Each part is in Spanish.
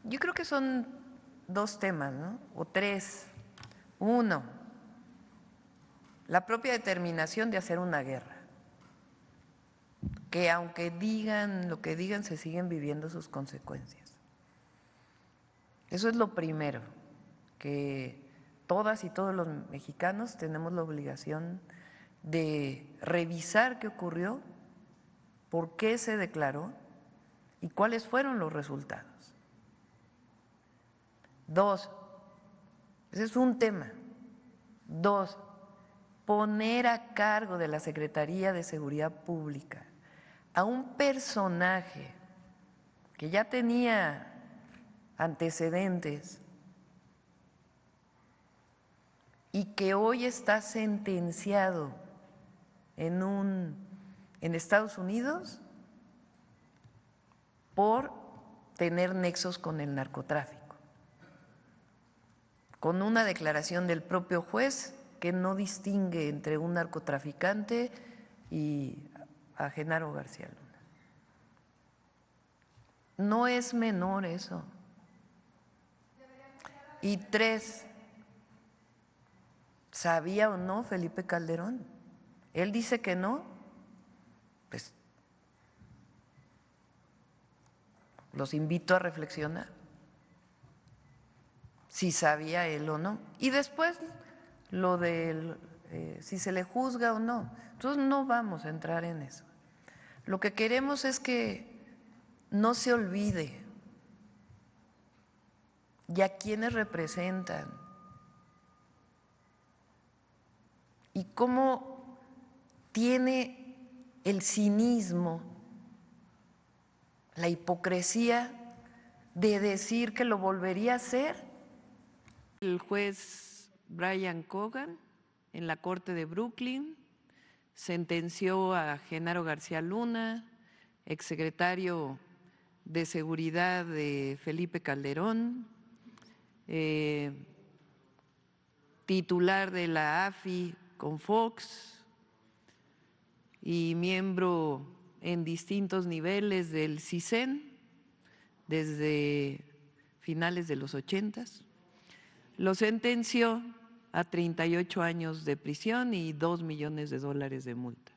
Yo creo que son dos temas, ¿no? O tres. Uno, la propia determinación de hacer una guerra, que aunque digan lo que digan, se siguen viviendo sus consecuencias. Eso es lo primero, que todas y todos los mexicanos tenemos la obligación de revisar qué ocurrió, por qué se declaró y cuáles fueron los resultados. Dos, ese es un tema. Dos, poner a cargo de la Secretaría de Seguridad Pública a un personaje que ya tenía antecedentes y que hoy está sentenciado en Estados Unidos por tener nexos con el narcotráfico, con una declaración del propio juez que no distingue entre un narcotraficante y a Genaro García Luna. No es menor eso. Y tres, ¿sabía o no Felipe Calderón? Él dice que no, pues los invito a reflexionar si sabía él o no. Y después lo de si se le juzga o no. Entonces no vamos a entrar en eso. Lo que queremos es que no se olvide y a quienes representan y cómo tiene el cinismo, la hipocresía de decir que lo volvería a hacer. El juez Brian Cogan en la Corte de Brooklyn sentenció a Genaro García Luna, exsecretario de Seguridad de Felipe Calderón, titular de la AFI con Fox y miembro en distintos niveles del CISEN desde finales de los 80. Lo sentenció a 38 años de prisión y $2 millones de multa.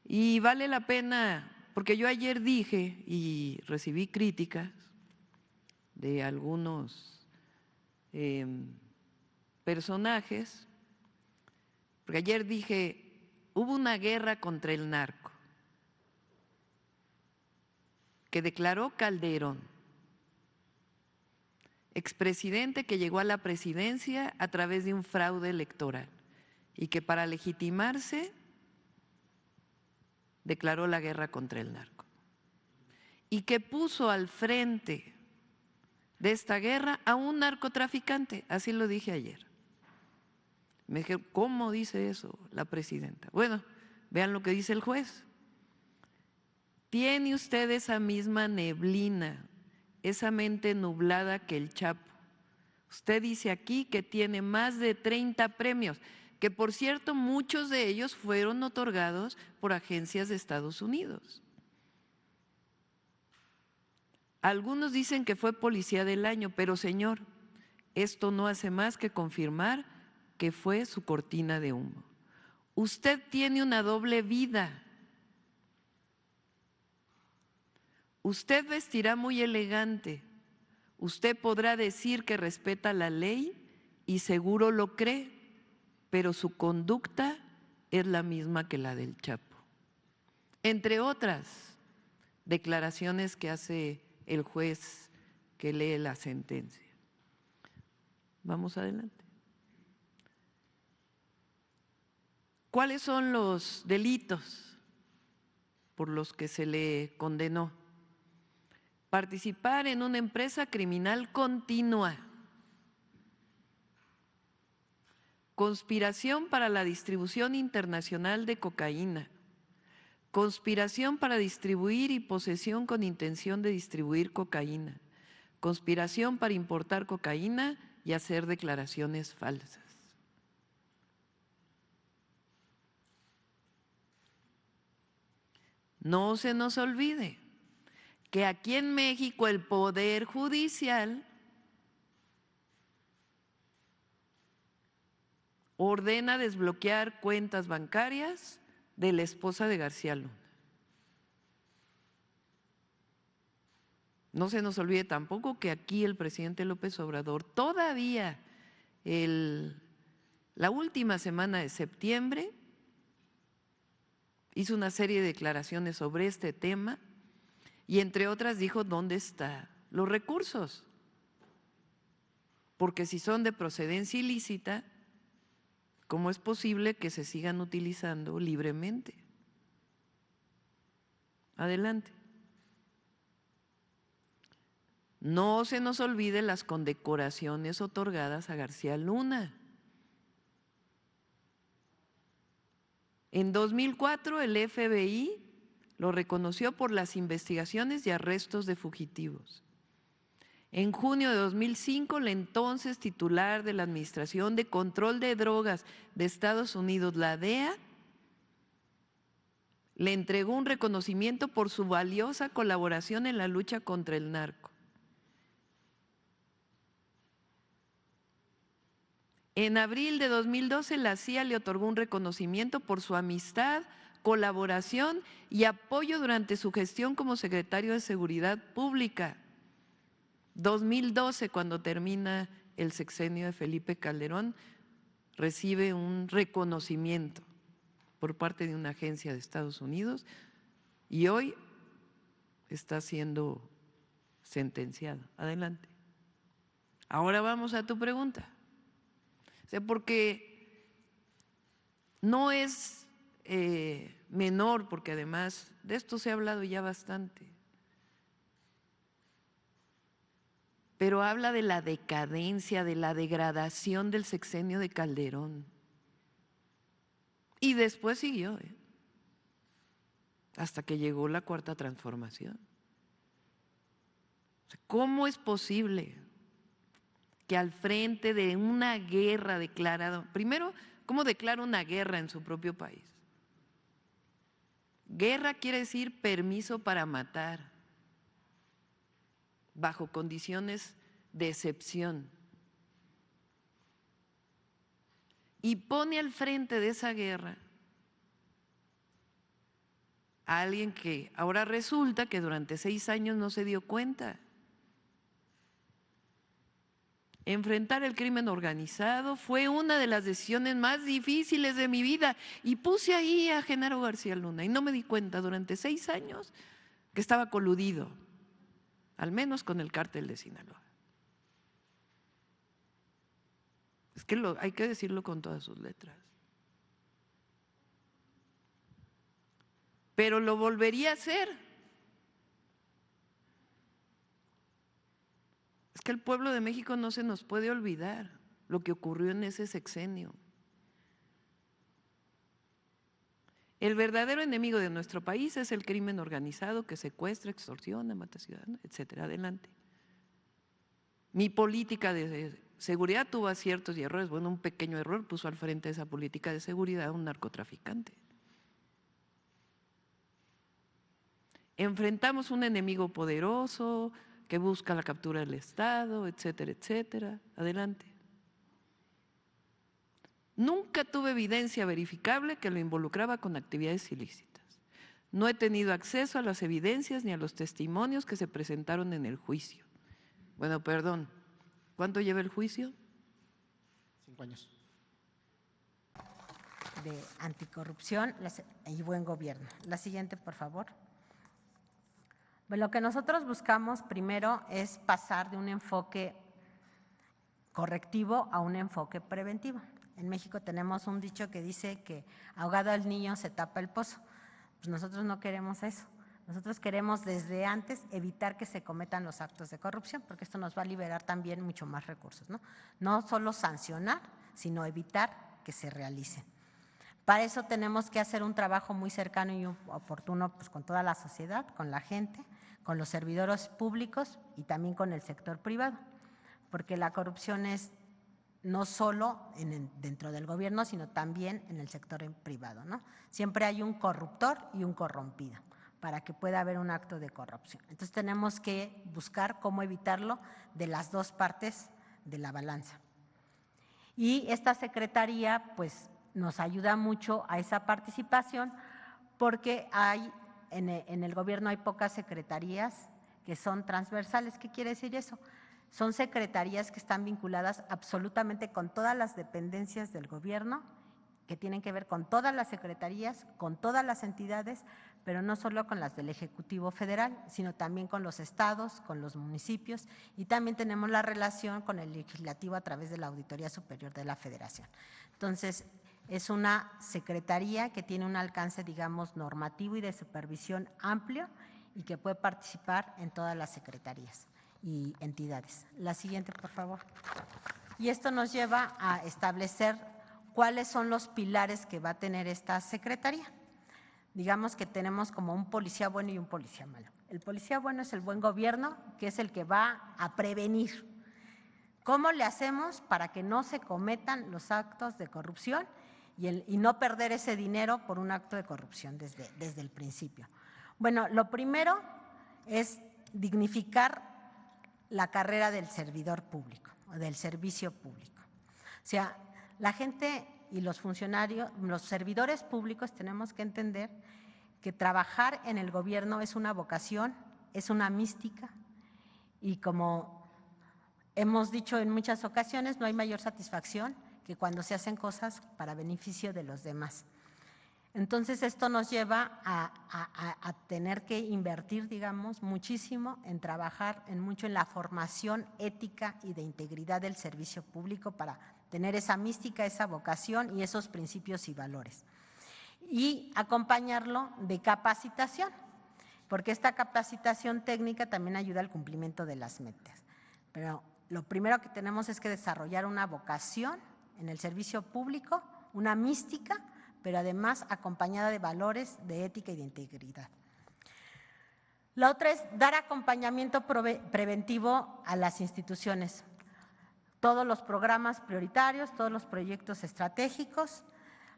Y vale la pena, porque yo ayer dije y recibí críticas de algunos personajes, porque ayer dije, hubo una guerra contra el narco que declaró Calderón, expresidente que llegó a la presidencia a través de un fraude electoral y que para legitimarse declaró la guerra contra el narco y que puso al frente de esta guerra a un narcotraficante, así lo dije ayer. Me dijeron, ¿cómo dice eso la presidenta? Bueno, vean lo que dice el juez. Tiene usted esa misma neblina, esa mente nublada que el Chapo. Usted dice aquí que tiene más de 30 premios, que por cierto muchos de ellos fueron otorgados por agencias de Estados Unidos. Algunos dicen que fue policía del año, pero señor, esto no hace más que confirmar que fue su cortina de humo. Usted tiene una doble vida. Usted vestirá muy elegante, usted podrá decir que respeta la ley y seguro lo cree, pero su conducta es la misma que la del Chapo. Entre otras declaraciones que hace el juez que lee la sentencia. Vamos adelante. ¿Cuáles son los delitos por los que se le condenó? Participar en una empresa criminal continua, conspiración para la distribución internacional de cocaína, conspiración para distribuir y posesión con intención de distribuir cocaína, conspiración para importar cocaína y hacer declaraciones falsas. No se nos olvide que aquí en México el Poder Judicial ordena desbloquear cuentas bancarias de la esposa de García Luna. No se nos olvide tampoco que aquí el presidente López Obrador todavía la última semana de septiembre hizo una serie de declaraciones sobre este tema y entre otras dijo dónde están los recursos, porque si son de procedencia ilícita, ¿cómo es posible que se sigan utilizando libremente? Adelante. No se nos olvide las condecoraciones otorgadas a García Luna. En 2004 el FBI lo reconoció por las investigaciones y arrestos de fugitivos. En junio de 2005, la entonces titular de la Administración de Control de Drogas de Estados Unidos, la DEA, le entregó un reconocimiento por su valiosa colaboración en la lucha contra el narco. En abril de 2012, la CIA le otorgó un reconocimiento por su amistad, colaboración y apoyo durante su gestión como secretario de Seguridad Pública. 2012, cuando termina el sexenio de Felipe Calderón, recibe un reconocimiento por parte de una agencia de Estados Unidos y hoy está siendo sentenciado. Adelante. Ahora vamos a tu pregunta. Porque no es menor, porque además de esto se ha hablado ya bastante, pero habla de la decadencia, de la degradación del sexenio de Calderón. Y después siguió, hasta que llegó la Cuarta Transformación. ¿Cómo es posible que al frente de una guerra declarada, primero, ¿cómo declara una guerra en su propio país? Guerra quiere decir permiso para matar, bajo condiciones de excepción. Y pone al frente de esa guerra a alguien que ahora resulta que durante 6 años no se dio cuenta. Enfrentar el crimen organizado fue una de las decisiones más difíciles de mi vida y puse ahí a Genaro García Luna y no me di cuenta durante 6 años que estaba coludido, al menos con el cártel de Sinaloa. Es que hay que decirlo con todas sus letras. Pero lo volvería a hacer. Es que el pueblo de México no se nos puede olvidar lo que ocurrió en ese sexenio. El verdadero enemigo de nuestro país es el crimen organizado que secuestra, extorsiona, mata ciudadanos, etcétera. Adelante. Mi política de seguridad tuvo aciertos y errores. Bueno, un pequeño error puso al frente de esa política de seguridad a un narcotraficante. Enfrentamos un enemigo poderoso que busca la captura del Estado, etcétera, etcétera. Adelante. Nunca tuve evidencia verificable que lo involucraba con actividades ilícitas. No he tenido acceso a las evidencias ni a los testimonios que se presentaron en el juicio. Bueno, perdón, ¿cuánto lleva el juicio? 5 años. De anticorrupción y buen gobierno. La siguiente, por favor. Lo que nosotros buscamos primero es pasar de un enfoque correctivo a un enfoque preventivo. En México tenemos un dicho que dice que ahogado el niño se tapa el pozo. Pues nosotros no queremos eso. Nosotros queremos desde antes evitar que se cometan los actos de corrupción, porque esto nos va a liberar también mucho más recursos, ¿no? No solo sancionar, sino evitar que se realicen. Para eso tenemos que hacer un trabajo muy cercano y oportuno pues, con toda la sociedad, con la gente, con los servidores públicos y también con el sector privado, porque la corrupción es no solo dentro del gobierno, sino también en el sector privado, ¿no? Siempre hay un corruptor y un corrompido. para que pueda haber un acto de corrupción. Entonces tenemos que buscar cómo evitarlo de las dos partes de la balanza. Y esta secretaría pues nos ayuda mucho a esa participación porque en el gobierno hay pocas secretarías que son transversales. ¿Qué quiere decir eso? Son secretarías que están vinculadas absolutamente con todas las dependencias del gobierno, que tienen que ver con todas las secretarías, con todas las entidades, pero no solo con las del Ejecutivo Federal, sino también con los estados, con los municipios, y también tenemos la relación con el Legislativo a través de la Auditoría Superior de la Federación. Entonces, es una secretaría que tiene un alcance, digamos, normativo y de supervisión amplio y que puede participar en todas las secretarías y entidades. La siguiente, por favor. Y esto nos lleva a establecer cuáles son los pilares que va a tener esta secretaría. Digamos que tenemos como un policía bueno y un policía malo. El policía bueno es el buen gobierno, que es el que va a prevenir. ¿Cómo le hacemos para que no se cometan los actos de corrupción y no perder ese dinero por un acto de corrupción desde el principio? Bueno, lo primero es dignificar la carrera del servidor público o del servicio público. O sea, la gente y los funcionarios, los servidores públicos tenemos que entender que trabajar en el gobierno es una vocación, es una mística y como hemos dicho en muchas ocasiones, no hay mayor satisfacción que cuando se hacen cosas para beneficio de los demás. Entonces, esto nos lleva a tener que invertir, digamos, muchísimo en trabajar mucho en la formación ética y de integridad del servicio público para tener esa mística, esa vocación y esos principios y valores. Y acompañarlo de capacitación, porque esta capacitación técnica también ayuda al cumplimiento de las metas. Pero lo primero que tenemos es que desarrollar una vocación en el servicio público, una mística, pero además acompañada de valores de ética y de integridad. La otra es dar acompañamiento preventivo a las instituciones. Todos los programas prioritarios, todos los proyectos estratégicos,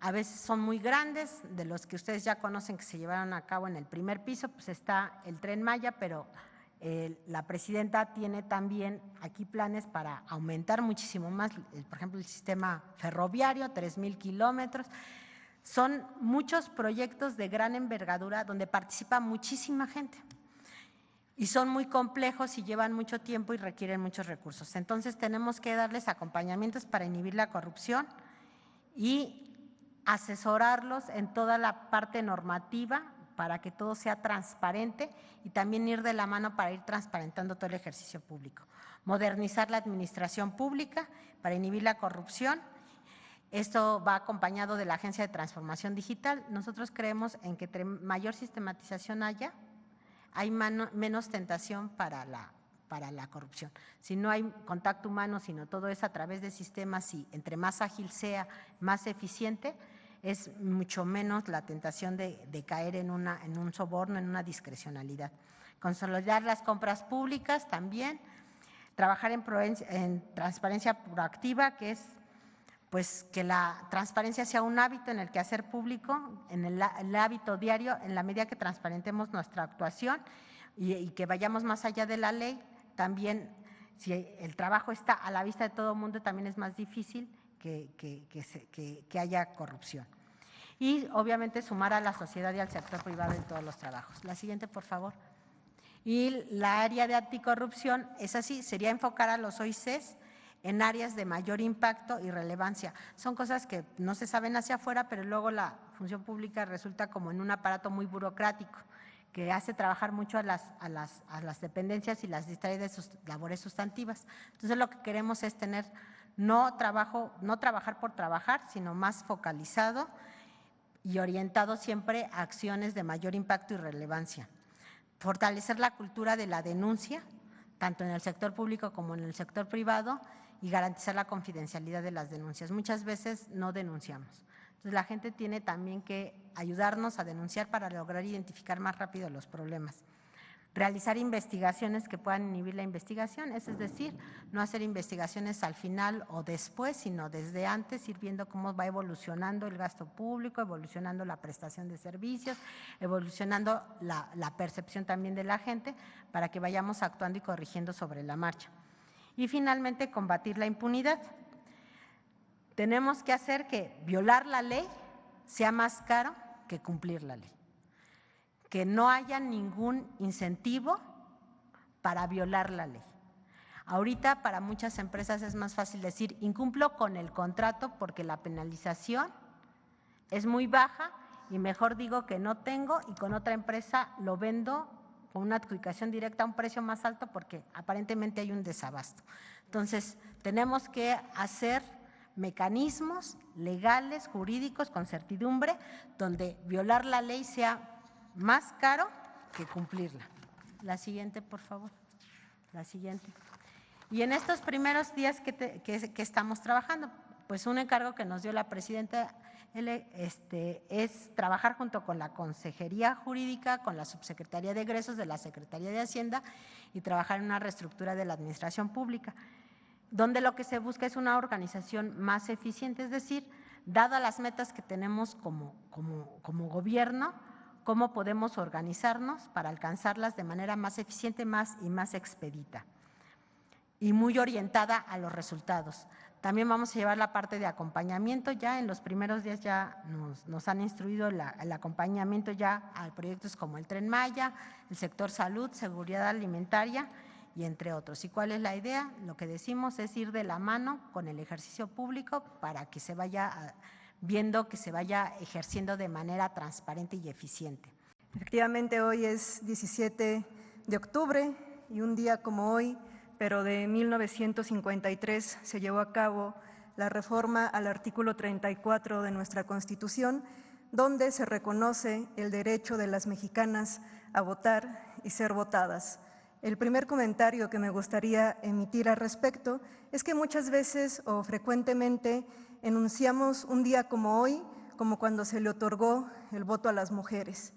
a veces son muy grandes, de los que ustedes ya conocen que se llevaron a cabo en el primer piso, pues está el Tren Maya, pero la presidenta tiene también aquí planes para aumentar muchísimo más, por ejemplo, el sistema ferroviario, 3,000 kilómetros. Son muchos proyectos de gran envergadura donde participa muchísima gente y son muy complejos y llevan mucho tiempo y requieren muchos recursos. Entonces tenemos que darles acompañamientos para inhibir la corrupción y asesorarlos en toda la parte normativa para que todo sea transparente y también ir de la mano para ir transparentando todo el ejercicio público. Modernizar la administración pública para inhibir la corrupción. Esto va acompañado de la Agencia de Transformación Digital. Nosotros creemos en que entre mayor sistematización haya, hay menos tentación para la corrupción. Si no hay contacto humano, sino todo es a través de sistemas y entre más ágil sea, más eficiente, es mucho menos la tentación de caer en un soborno, en una discrecionalidad. Consolidar las compras públicas también, trabajar en transparencia proactiva, que es pues que la transparencia sea un hábito en el quehacer público, en el hábito diario, en la medida que transparentemos nuestra actuación y que vayamos más allá de la ley. También, si el trabajo está a la vista de todo el mundo, también es más difícil que haya corrupción. Y obviamente sumar a la sociedad y al sector privado en todos los trabajos. La siguiente, por favor. Y la área de anticorrupción es así, sería enfocar a los OICs en áreas de mayor impacto y relevancia. Son cosas que no se saben hacia afuera, pero luego la función pública resulta como en un aparato muy burocrático que hace trabajar mucho a las dependencias y las distrae de sus labores sustantivas. Entonces lo que queremos es tener no trabajar por trabajar, sino más focalizado y orientado siempre a acciones de mayor impacto y relevancia. Fortalecer la cultura de la denuncia, tanto en el sector público como en el sector privado, y garantizar la confidencialidad de las denuncias. Muchas veces no denunciamos. Entonces, la gente tiene también que ayudarnos a denunciar para lograr identificar más rápido los problemas. realizar investigaciones que puedan inhibir la investigación, es decir, no hacer investigaciones al final o después, sino desde antes, ir viendo cómo va evolucionando el gasto público, evolucionando la prestación de servicios, evolucionando la percepción también de la gente, para que vayamos actuando y corrigiendo sobre la marcha. Y finalmente, combatir la impunidad. Tenemos que hacer que violar la ley sea más caro que cumplir la ley. Que no haya ningún incentivo para violar la ley. Ahorita para muchas empresas es más fácil decir incumplo con el contrato porque la penalización es muy baja y mejor digo que no tengo y con otra empresa lo vendo con una adjudicación directa a un precio más alto porque aparentemente hay un desabasto. Entonces tenemos que hacer mecanismos legales, jurídicos, con certidumbre, donde violar la ley sea más caro que cumplirla. La siguiente, por favor. La siguiente. Y en estos primeros días que estamos trabajando, pues un encargo que nos dio la presidenta es trabajar junto con la Consejería Jurídica, con la Subsecretaría de Egresos de la Secretaría de Hacienda y trabajar en una reestructura de la administración pública, donde lo que se busca es una organización más eficiente, es decir, dadas las metas que tenemos como gobierno, cómo podemos organizarnos para alcanzarlas de manera más eficiente y más expedita y muy orientada a los resultados. También vamos a llevar la parte de acompañamiento, ya en los primeros días ya nos han instruido el acompañamiento ya a proyectos como el Tren Maya, el sector salud, seguridad alimentaria y entre otros. ¿Y cuál es la idea? Lo que decimos es ir de la mano con el ejercicio público para que se vaya viendo que se vaya ejerciendo de manera transparente y eficiente. Efectivamente, hoy es 17 de octubre y un día como hoy, pero de 1953, se llevó a cabo la reforma al artículo 34 de nuestra Constitución, donde se reconoce el derecho de las mexicanas a votar y ser votadas. El primer comentario que me gustaría emitir al respecto es que muchas veces o frecuentemente enunciamos un día como hoy, como cuando se le otorgó el voto a las mujeres.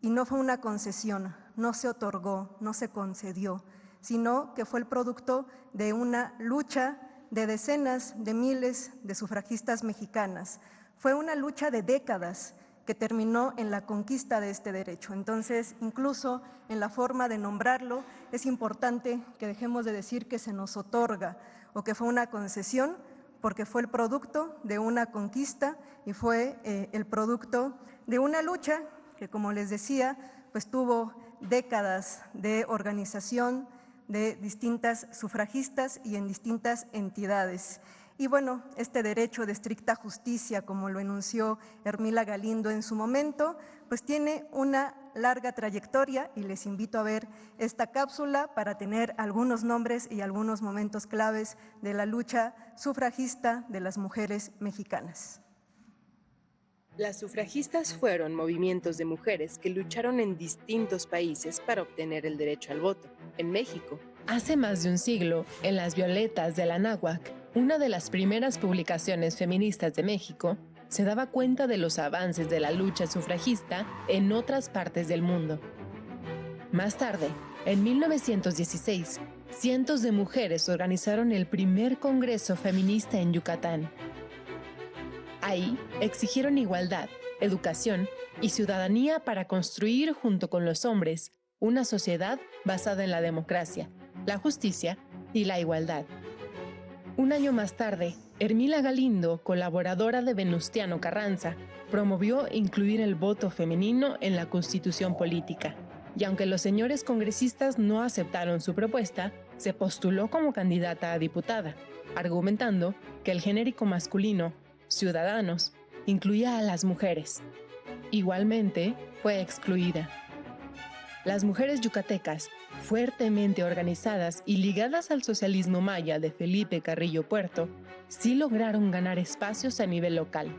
Y no fue una concesión, no se otorgó, no se concedió, sino que fue el producto de una lucha de decenas de miles de sufragistas mexicanas. Fue una lucha de décadas que terminó en la conquista de este derecho. Entonces, incluso en la forma de nombrarlo, es importante que dejemos de decir que se nos otorga o que fue una concesión, porque fue el producto de una conquista y fue el producto de una lucha que, como les decía, pues tuvo décadas de organización de distintas sufragistas y en distintas entidades. Y bueno, este derecho de estricta justicia, como lo enunció Ermila Galindo en su momento, pues tiene una larga trayectoria y les invito a ver esta cápsula para tener algunos nombres y algunos momentos claves de la lucha sufragista de las mujeres mexicanas. Las sufragistas fueron movimientos de mujeres que lucharon en distintos países para obtener el derecho al voto. En México, hace más de un siglo, en Las Violetas de la Náhuac, una de las primeras publicaciones feministas de México, se daba cuenta de los avances de la lucha sufragista en otras partes del mundo. Más tarde, en 1916, cientos de mujeres organizaron el primer Congreso Feminista en Yucatán. Ahí exigieron igualdad, educación y ciudadanía para construir junto con los hombres una sociedad basada en la democracia, la justicia y la igualdad. Un año más tarde, Ermila Galindo, colaboradora de Venustiano Carranza, promovió incluir el voto femenino en la Constitución política. Y aunque los señores congresistas no aceptaron su propuesta, se postuló como candidata a diputada, argumentando que el genérico masculino Ciudadanos incluía a las mujeres. Igualmente, fue excluida. Las mujeres yucatecas, fuertemente organizadas y ligadas al socialismo maya de Felipe Carrillo Puerto, sí lograron ganar espacios a nivel local.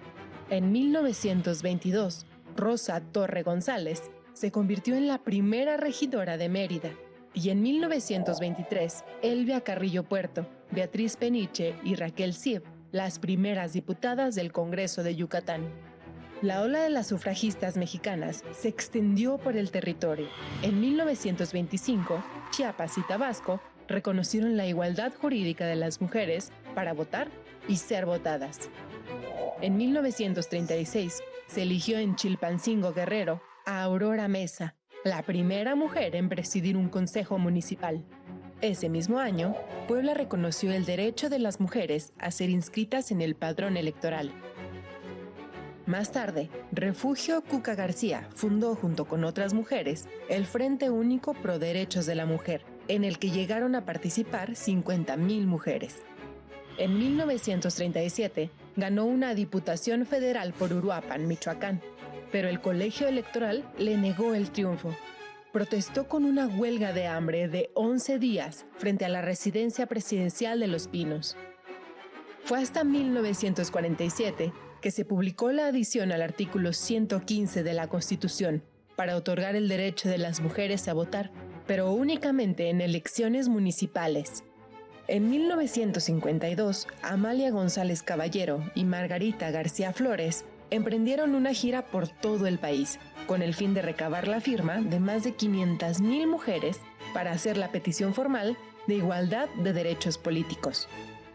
En 1922, Rosa Torre González se convirtió en la primera regidora de Mérida, y en 1923, Elvia Carrillo Puerto, Beatriz Peniche y Raquel Sieb, las primeras diputadas del Congreso de Yucatán. la ola de las sufragistas mexicanas se extendió por el territorio. En 1925, Chiapas y Tabasco reconocieron la igualdad jurídica de las mujeres para votar y ser votadas. En 1936, se eligió en Chilpancingo, Guerrero, a Aurora Mesa, la primera mujer en presidir un consejo municipal. Ese mismo año, Puebla reconoció el derecho de las mujeres a ser inscritas en el padrón electoral. Más tarde, Refugio Cuca García fundó junto con otras mujeres el Frente Único Pro Derechos de la Mujer, en el que llegaron a participar 50,000 mujeres. En 1937, ganó una diputación federal por Uruapan, Michoacán, pero el colegio electoral le negó el triunfo. Protestó con una huelga de hambre de 11 días frente a la residencia presidencial de Los Pinos. Fue hasta 1947 que se publicó la adición al artículo 115 de la Constitución para otorgar el derecho de las mujeres a votar, pero únicamente en elecciones municipales. En 1952, Amalia González Caballero y Margarita García Flores emprendieron una gira por todo el país, con el fin de recabar la firma de más de 500,000 mujeres para hacer la petición formal de igualdad de derechos políticos.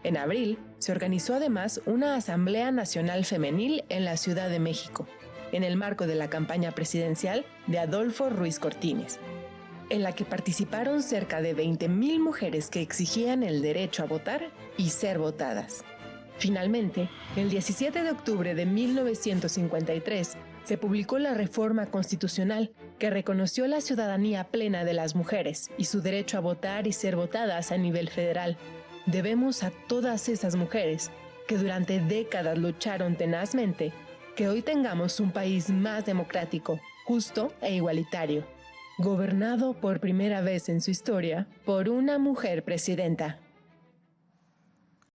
En abril, se organizó además una Asamblea Nacional Femenil en la Ciudad de México, en el marco de la campaña presidencial de Adolfo Ruiz Cortines, en la que participaron cerca de 20,000 mujeres que exigían el derecho a votar y ser votadas. Finalmente, el 17 de octubre de 1953, se publicó la Reforma Constitucional que reconoció la ciudadanía plena de las mujeres y su derecho a votar y ser votadas a nivel federal. Debemos a todas esas mujeres que durante décadas lucharon tenazmente que hoy tengamos un país más democrático, justo e igualitario, gobernado por primera vez en su historia por una mujer presidenta.